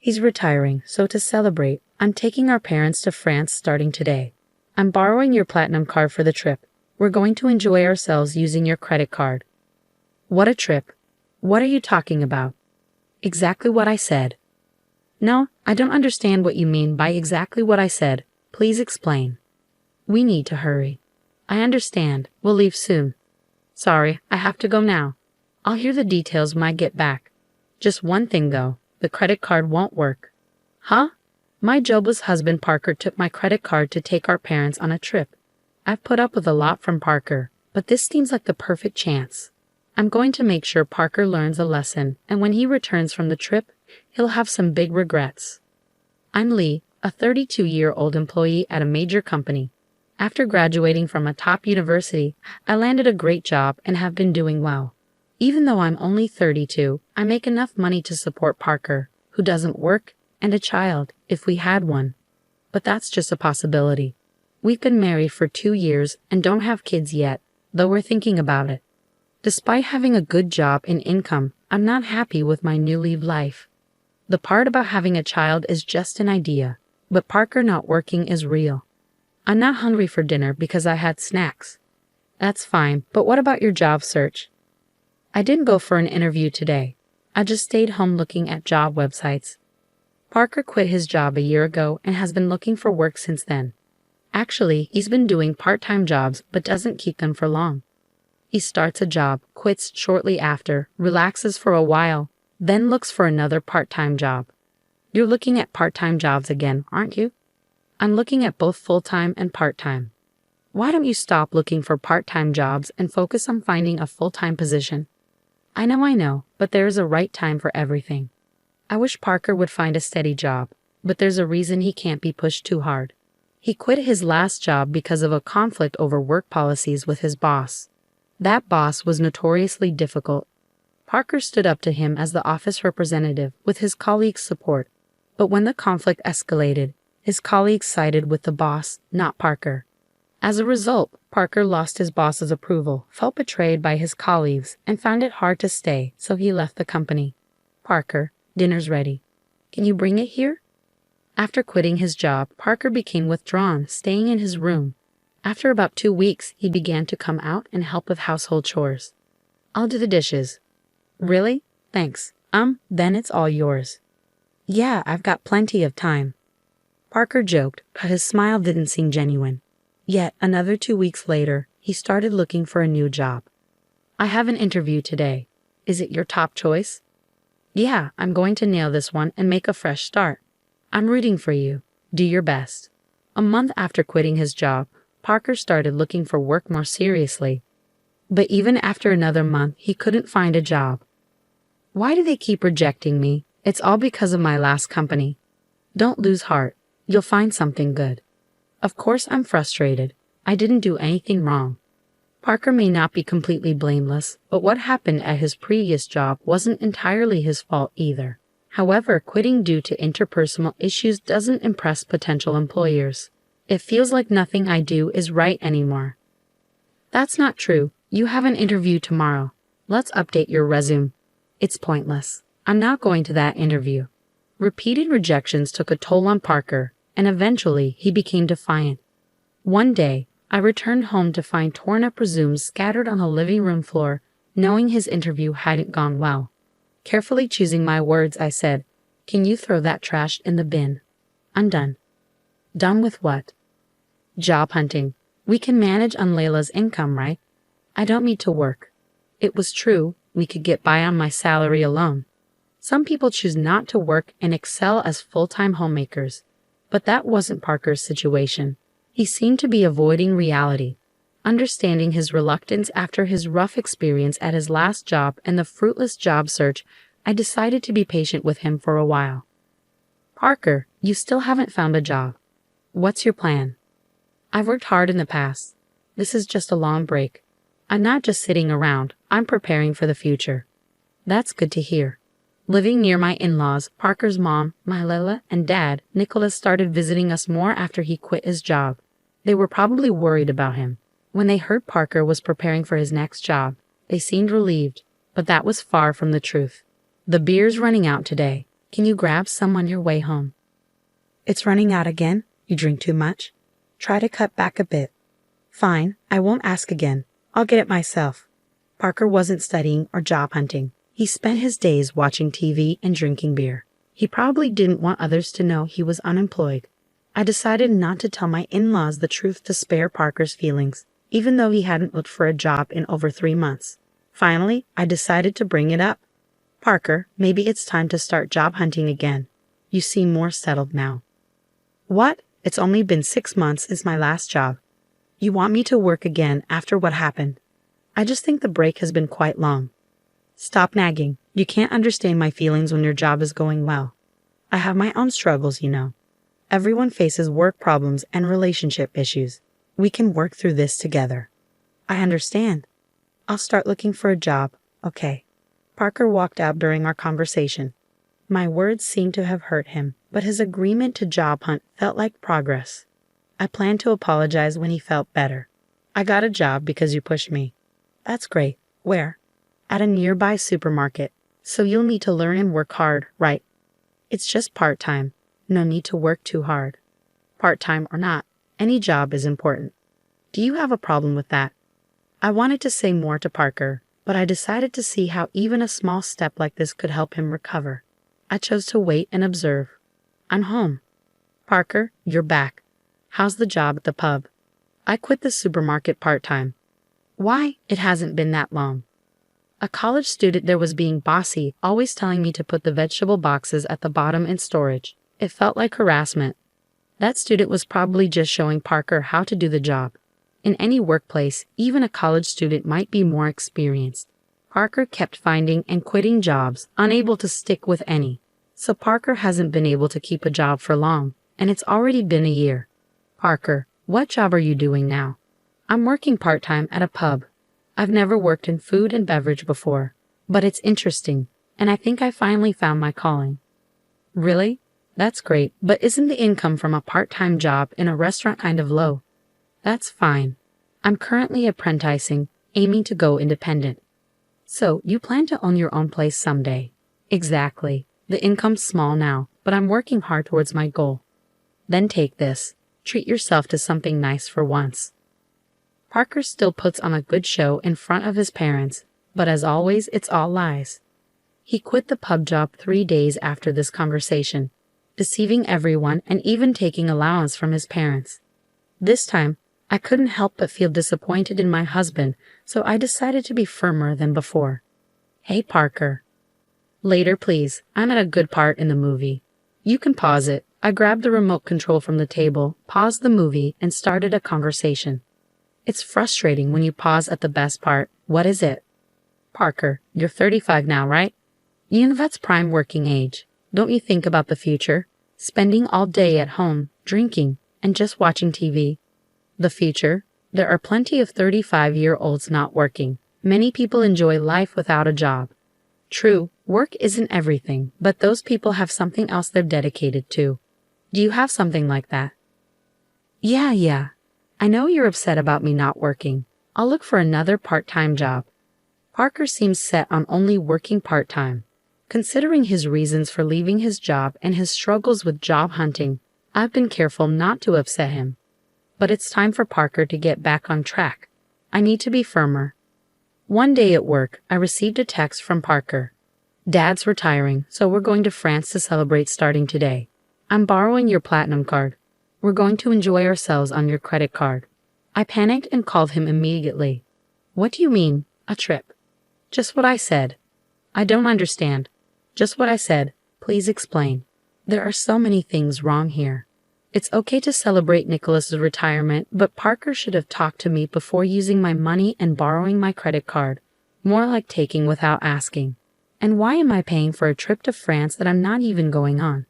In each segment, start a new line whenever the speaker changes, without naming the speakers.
He's retiring, so to celebrate, I'm taking our parents to France starting today. I'm borrowing your platinum card for the trip. We're going to enjoy ourselves using your credit card. What a trip. What are you talking about? Exactly what I said. No, I don't understand what you mean by exactly what I said. Please explain. We need to hurry. I understand. We'll leave soon. Sorry, I have to go now. I'll hear the details when I get back. Just one thing though, the credit card won't work. Huh? My jobless husband Parker took my credit card to take our parents on a trip. I've put up with a lot from Parker, but this seems like the perfect chance. I'm going to make sure Parker learns a lesson, and when he returns from the trip, he'll have some big regrets. I'm Lee, a 32-year-old employee at a major company. After graduating from a top university, I landed a great job and have been doing well. Even though I'm only 32, I make enough money to support Parker, who doesn't work, and a child, if we had one. But that's just a possibility. We've been married for 2 years and don't have kids yet, though we're thinking about it. Despite having a good job and income, I'm not happy with my newly life. The part about having a child is just an idea, but Parker not working is real. I'm not hungry for dinner because I had snacks. That's fine, but what about your job search? I didn't go for an interview today. I just stayed home looking at job websites. Parker quit his job a year ago and has been looking for work since then. Actually, he's been doing part-time jobs but doesn't keep them for long. He starts a job, quits shortly after, relaxes for a while, then looks for another part-time job. You're looking at part-time jobs again, aren't you? I'm looking at both full-time and part-time. Why don't you stop looking for part-time jobs and focus on finding a full-time position? I know, but there is a right time for everything. I wish Parker would find a steady job, but there's a reason he can't be pushed too hard. He quit his last job because of a conflict over work policies with his boss. That boss was notoriously difficult. Parker stood up to him as the office representative with his colleagues' support, but when the conflict escalated, his colleagues sided with the boss, not Parker. As a result, Parker lost his boss's approval, felt betrayed by his colleagues, and found it hard to stay, so he left the company. Parker, dinner's ready. Can you bring it here? After quitting his job, Parker became withdrawn, staying in his room. After about 2 weeks, he began to come out and help with household chores. I'll do the dishes. Really? Thanks. Then it's all yours. Yeah, I've got plenty of time. Parker joked, but his smile didn't seem genuine. Yet, another 2 weeks later, he started looking for a new job. I have an interview today. Is it your top choice? Yeah, I'm going to nail this one and make a fresh start. I'm rooting for you. Do your best. A month after quitting his job, Parker started looking for work more seriously. But even after another month, he couldn't find a job. Why do they keep rejecting me? It's all because of my last company. Don't lose heart. You'll find something good. Of course I'm frustrated. I didn't do anything wrong. Parker may not be completely blameless, but what happened at his previous job wasn't entirely his fault either. However, quitting due to interpersonal issues doesn't impress potential employers. It feels like nothing I do is right anymore. That's not true. You have an interview tomorrow. Let's update your resume. It's pointless. I'm not going to that interview. Repeated rejections took a toll on Parker, and eventually he became defiant. One day, I returned home to find torn-up resumes scattered on the living room floor, knowing his interview hadn't gone well. Carefully choosing my words, I said, "Can you throw that trash in the bin? I'm done." Done with what? Job hunting. We can manage on Layla's income, right? I don't need to work. It was true, we could get by on my salary alone. Some people choose not to work and excel as full-time homemakers. But that wasn't Parker's situation. He seemed to be avoiding reality. Understanding his reluctance after his rough experience at his last job and the fruitless job search, I decided to be patient with him for a while. Parker, you still haven't found a job. What's your plan? I've worked hard in the past. This is just a long break. I'm not just sitting around, I'm preparing for the future. That's good to hear. Living near my in-laws, Parker's mom, Layla, and dad, Nicholas, started visiting us more after he quit his job. They were probably worried about him. When they heard Parker was preparing for his next job, they seemed relieved, but that was far from the truth. The beer's running out today. Can you grab some on your way home? It's running out again? You drink too much? Try to cut back a bit. Fine, I won't ask again. I'll get it myself. Parker wasn't studying or job hunting. He spent his days watching TV and drinking beer. He probably didn't want others to know he was unemployed. I decided not to tell my in-laws the truth to spare Parker's feelings, even though he hadn't looked for a job in over 3 months. Finally, I decided to bring it up. Parker, maybe it's time to start job hunting again. You seem more settled now. What? It's only been 6 months since my last job. You want me to work again after what happened? I just think the break has been quite long. Stop nagging. You can't understand my feelings when your job is going well. I have my own struggles, you know. Everyone faces work problems and relationship issues. We can work through this together. I understand. I'll start looking for a job, okay? Parker walked out during our conversation. My words seemed to have hurt him, but his agreement to job hunt felt like progress. I planned to apologize when he felt better. I got a job because you pushed me. That's great. Where? At a nearby supermarket. So you'll need to learn and work hard, right? It's just part-time. No need to work too hard. Part-time or not, any job is important. Do you have a problem with that? I wanted to say more to Parker, but I decided to see how even a small step like this could help him recover. I chose to wait and observe. I'm home. Parker, you're back. How's the job at the pub? I quit the supermarket part-time. Why? It hasn't been that long. A college student there was being bossy, always telling me to put the vegetable boxes at the bottom in storage. It felt like harassment. That student was probably just showing Parker how to do the job. In any workplace, even a college student might be more experienced. Parker kept finding and quitting jobs, unable to stick with any. So Parker hasn't been able to keep a job for long, and it's already been a year. Parker, what job are you doing now? I'm working part-time at a pub. I've never worked in food and beverage before, but it's interesting, and I think I finally found my calling. Really? That's great, but isn't the income from a part-time job in a restaurant kind of low? That's fine. I'm currently apprenticing, aiming to go independent. So, you plan to own your own place someday? Exactly. The income's small now, but I'm working hard towards my goal. Then take this. Treat yourself to something nice for once. Parker still puts on a good show in front of his parents, but as always, it's all lies. He quit the pub job 3 days after this conversation, deceiving everyone and even taking allowance from his parents. This time, I couldn't help but feel disappointed in my husband, so I decided to be firmer than before. Hey, Parker. Later, please. I'm at a good part in the movie. You can pause it. I grabbed the remote control from the table, paused the movie, and started a conversation. It's frustrating when you pause at the best part. What is it? Parker, you're 35 now, right? You know that's prime working age. Don't you think about the future? Spending all day at home, drinking, and just watching TV. The future? There are plenty of 35-year-olds not working. Many people enjoy life without a job. True, work isn't everything, but those people have something else they're dedicated to. Do you have something like that? Yeah. I know you're upset about me not working. I'll look for another part-time job. Parker seems set on only working part-time. Considering his reasons for leaving his job and his struggles with job hunting, I've been careful not to upset him. But it's time for Parker to get back on track. I need to be firmer. One day at work, I received a text from Parker. Dad's retiring, so we're going to France to celebrate starting today. I'm borrowing your platinum card. We're going to enjoy ourselves on your credit card. I panicked and called him immediately. What do you mean, a trip? Just what I said. I don't understand. Just what I said. Please explain. There are so many things wrong here. It's okay to celebrate Nicholas's retirement, but Parker should have talked to me before using my money and borrowing my credit card. More like taking without asking. And why am I paying for a trip to France that I'm not even going on?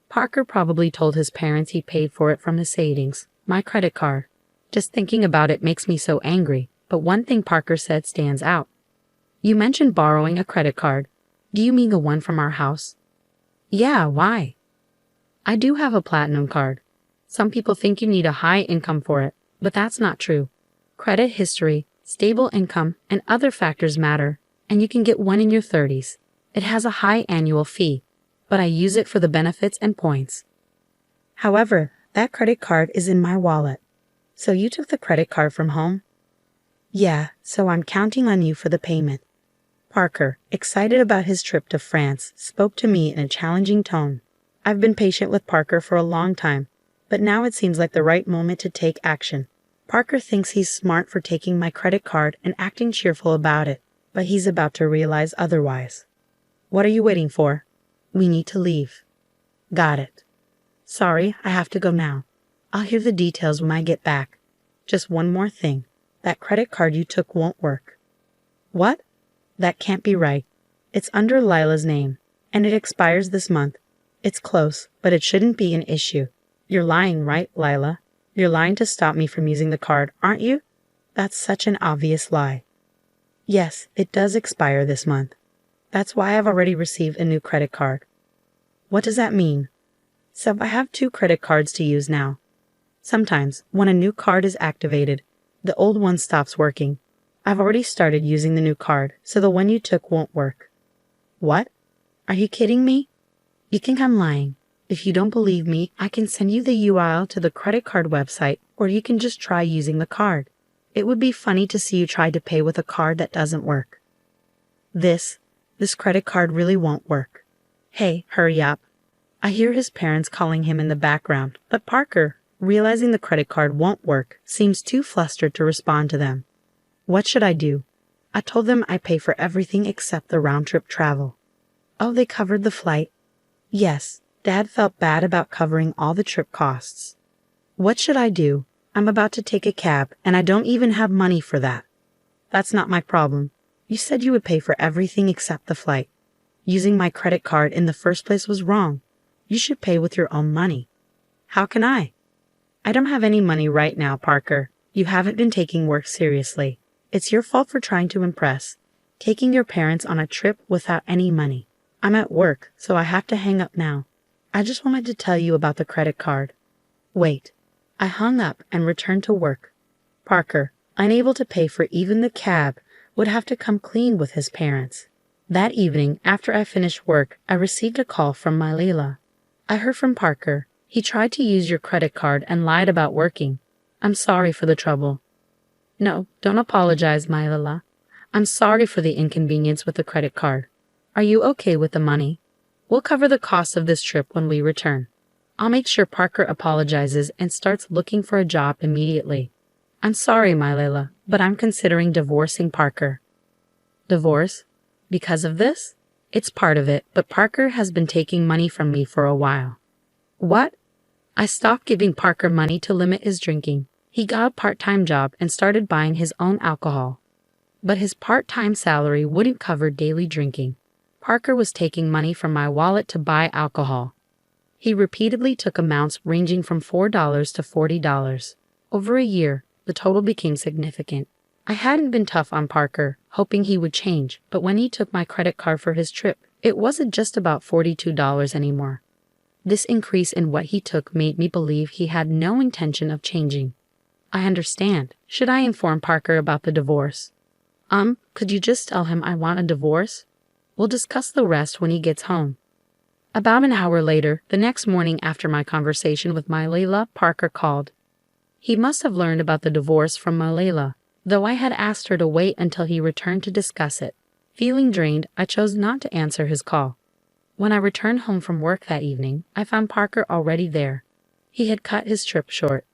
Parker probably told his parents he paid for it from his savings, my credit card. Just thinking about it makes me so angry, but one thing Parker said stands out. You mentioned borrowing a credit card. Do you mean the one from our house? Yeah, why? I do have a platinum card. Some people think you need a high income for it, but that's not true. Credit history, stable income, and other factors matter, and you can get one in your 30s. It has a high annual fee. but I use it for the benefits and points. However, that credit card is in my wallet. So you took the credit card from home? Yeah, so I'm counting on you for the payment. Parker, excited about his trip to France, spoke to me in a challenging tone. I've been patient with Parker for a long time, but now it seems like the right moment to take action. Parker thinks he's smart for taking my credit card and acting cheerful about it, but he's about to realize otherwise. What are you waiting for? We need to leave. Got it. Sorry, I have to go now. I'll hear the details when I get back. Just one more thing. That credit card you took won't work. What? That can't be right. It's under Lila's name, and it expires this month. It's close, but it shouldn't be an issue. You're lying, right, Lila? You're lying to stop me from using the card, aren't you? That's such an obvious lie. Yes, it does expire this month. That's why I've already received a new credit card. What does that mean? So I have 2 credit cards to use now. Sometimes, when a new card is activated, the old one stops working. I've already started using the new card, so the one you took won't work. What? Are you kidding me? You think I'm lying. If you don't believe me, I can send you the URL to the credit card website, or you can just try using the card. It would be funny to see you try to pay with a card that doesn't work. This credit card really won't work. Hey, hurry up. I hear his parents calling him in the background, but Parker, realizing the credit card won't work, seems too flustered to respond to them. What should I do? I told them I pay for everything except the round-trip travel. Oh, they covered the flight? Yes, Dad felt bad about covering all the trip costs. What should I do? I'm about to take a cab, and I don't even have money for that. That's not my problem. You said you would pay for everything except the flight. Using my credit card in the first place was wrong. You should pay with your own money. How can I? I don't have any money right now, Parker. You haven't been taking work seriously. It's your fault for trying to impress. Taking your parents on a trip without any money. I'm at work, so I have to hang up now. I just wanted to tell you about the credit card. Wait. I hung up and returned to work. Parker, unable to pay for even the cab, would have to come clean with his parents. That evening, after I finished work, I received a call from my Leila. I heard from Parker. He tried to use your credit card and lied about working. I'm sorry for the trouble. No, don't apologize, my Leila. I'm sorry for the inconvenience with the credit card. Are you okay with the money? We'll cover the cost of this trip when we return. I'll make sure Parker apologizes and starts looking for a job immediately. I'm sorry, my Leila, but I'm considering divorcing Parker. Divorce? Because of this? It's part of it, but Parker has been taking money from me for a while. What? I stopped giving Parker money to limit his drinking. He got a part-time job and started buying his own alcohol. But his part-time salary wouldn't cover daily drinking. Parker was taking money from my wallet to buy alcohol. He repeatedly took amounts ranging from $4 to $40. Over a year, the total became significant. I hadn't been tough on Parker, hoping he would change, but when he took my credit card for his trip, it wasn't just about $42 anymore. This increase in what he took made me believe he had no intention of changing. I understand. Should I inform Parker about the divorce? Could you just tell him I want a divorce? We'll discuss the rest when he gets home. About an hour later, the next morning after my conversation with my Leila, Parker called. He must have learned about the divorce from my Leila, though I had asked her to wait until he returned to discuss it. Feeling drained, I chose not to answer his call. When I returned home from work that evening, I found Parker already there. He had cut his trip short.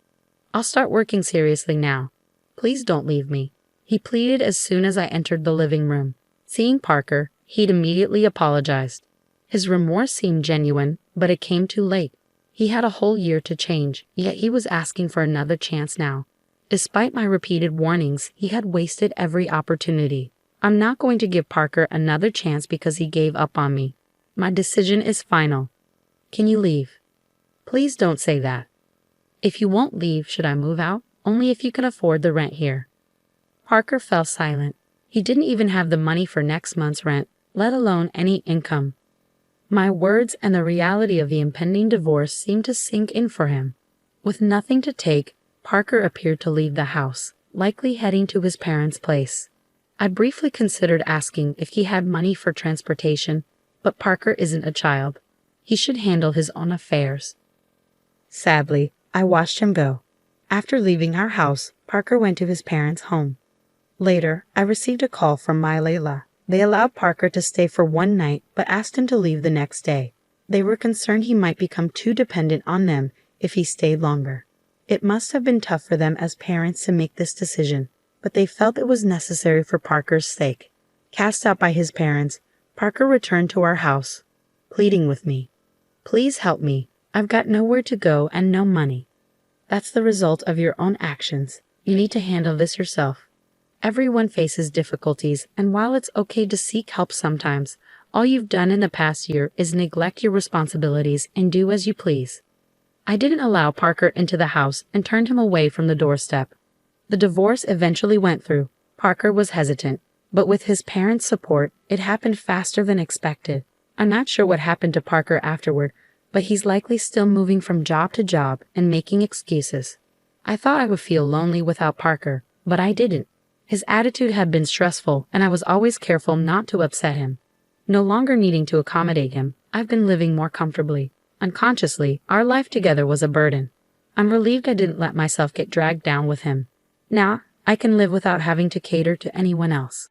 I'll start working seriously now. Please don't leave me, he pleaded as soon as I entered the living room. Seeing Parker, he'd immediately apologized. His remorse seemed genuine, but it came too late. He had a whole year to change, yet he was asking for another chance now. Despite my repeated warnings, he had wasted every opportunity. I'm not going to give Parker another chance because he gave up on me. My decision is final. Can you leave? Please don't say that. If you won't leave, should I move out? Only if you can afford the rent here. Parker fell silent. He didn't even have the money for next month's rent, let alone any income. My words and the reality of the impending divorce seemed to sink in for him. With nothing to take, Parker appeared to leave the house, likely heading to his parents' place. I briefly considered asking if he had money for transportation, but Parker isn't a child. He should handle his own affairs. Sadly, I watched him go. After leaving our house, Parker went to his parents' home. Later, I received a call from my Layla. They allowed Parker to stay for one night but asked him to leave the next day. They were concerned he might become too dependent on them if he stayed longer. It must have been tough for them as parents to make this decision, but they felt it was necessary for Parker's sake. Cast out by his parents, Parker returned to our house, pleading with me. "Please help me. I've got nowhere to go and no money." That's the result of your own actions. You need to handle this yourself. Everyone faces difficulties, and while it's okay to seek help sometimes, all you've done in the past year is neglect your responsibilities and do as you please. I didn't allow Parker into the house and turned him away from the doorstep. The divorce eventually went through. Parker was hesitant, but with his parents' support, it happened faster than expected. I'm not sure what happened to Parker afterward, but he's likely still moving from job to job and making excuses. I thought I would feel lonely without Parker, but I didn't. His attitude had been stressful, and I was always careful not to upset him. No longer needing to accommodate him, I've been living more comfortably. Unconsciously, our life together was a burden. I'm relieved I didn't let myself get dragged down with him. Now, I can live without having to cater to anyone else.